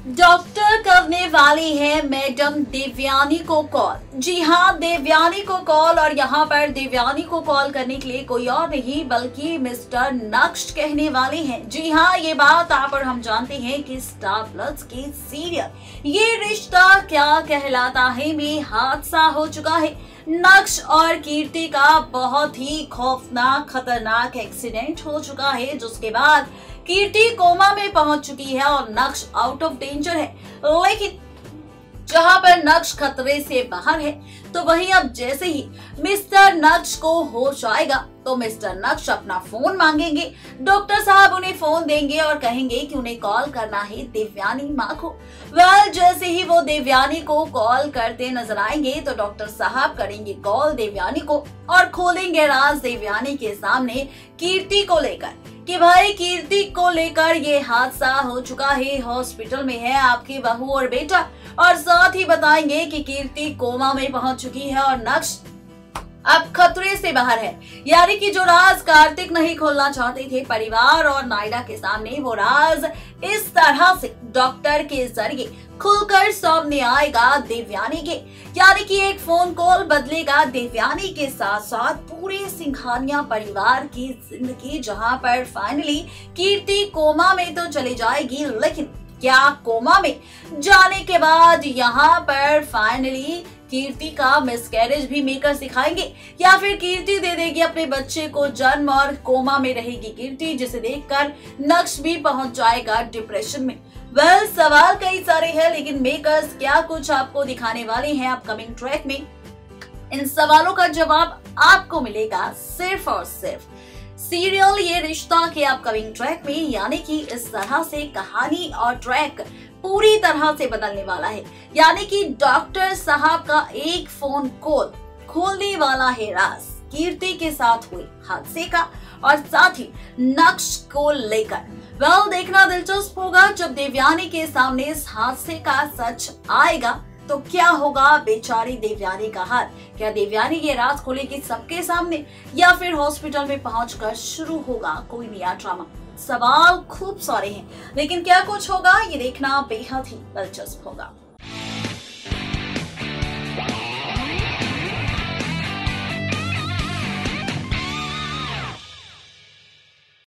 Doctor करने वाली है मैडम देवयानी को कॉल। जी हाँ, देवयानी को कॉल। और यहाँ पर देवयानी को कॉल करने के लिए कोई और नहीं बल्कि मिस्टर नक्श कहने वाले हैं। जी हाँ, ये बात आप और हम जानते हैं कि स्टार प्लस के सीरियल ये रिश्ता क्या कहलाता है में हादसा हो चुका है। नक्श और कीर्ति का बहुत ही खौफनाक खतरनाक एक्सीडेंट हो चुका है, जिसके बाद कीर्ति कोमा में पहुंच चुकी है और नक्श आउट ऑफ डेंजर है। लेकिन जहां पर नक्श खतरे से बाहर है, तो वहीं अब जैसे ही मिस्टर नक्श को होश आएगा तो मिस्टर नक्श अपना फोन मांगेंगे। डॉक्टर साहब उन्हें फोन देंगे और कहेंगे कि उन्हें कॉल करना है देवयानी माँ को। जैसे ही वो देवयानी को कॉल करते नजर आएंगे तो डॉक्टर साहब करेंगे कॉल देवयानी को और खोलेंगे राज देवयानी के सामने कीर्ति को लेकर कि भाई कीर्ति को लेकर ये हादसा हो चुका है, हॉस्पिटल में है आपकी बहू और बेटा। और साथ ही बताएंगे कि कीर्ति कोमा में पहुंच चुकी है और नक्श अब खतरे से बाहर है। यानी कि जो राज कार्तिक नहीं खोलना चाहते थे परिवार और नायडा के सामने, वो राज इस तरह से डॉक्टर के जरिए खुलकर सामने आएगा देवयानी के। यानी कि एक फोन कॉल बदलेगा देवयानी के साथ साथ पूरे सिंघानिया परिवार की जिंदगी, जहां पर फाइनली कीर्ति कोमा में तो चली जाएगी, लेकिन क्या कोमा में जाने के बाद यहाँ पर फाइनली कीर्ति का मिसकैरेज भी मेकर सिखाएंगे या फिर कीर्ति दे देगी अपने बच्चे को जन्म और कोमा में रहेगी कीर्ति, जिसे देखकर नक्श भी पहुंच जाएगा डिप्रेशन में। सवाल कई सारे हैं, लेकिन मेकर्स क्या कुछ आपको दिखाने वाले हैं अपकमिंग ट्रैक में, इन सवालों का जवाब आपको मिलेगा सिर्फ और सिर्फ सीरियल ये रिश्ता के अपकमिंग ट्रैक में। यानी कि इस तरह से कहानी और ट्रैक पूरी तरह से बदलने वाला है। यानी कि डॉक्टर साहब का एक फोन कॉल खोलने वाला है राज कीर्ति के साथ हुए हादसे का और साथ ही नक्श को लेकर। देखना दिलचस्प होगा जब देवयानी के सामने इस हादसे का सच आएगा तो क्या होगा बेचारी देवयानी का हाल। क्या देवयानी ये राज खोलेगी सबके सामने या फिर हॉस्पिटल में पहुंचकर शुरू होगा कोई नया ड्रामा। सवाल खूब सारे हैं, लेकिन क्या कुछ होगा ये देखना बेहद ही दिलचस्प होगा।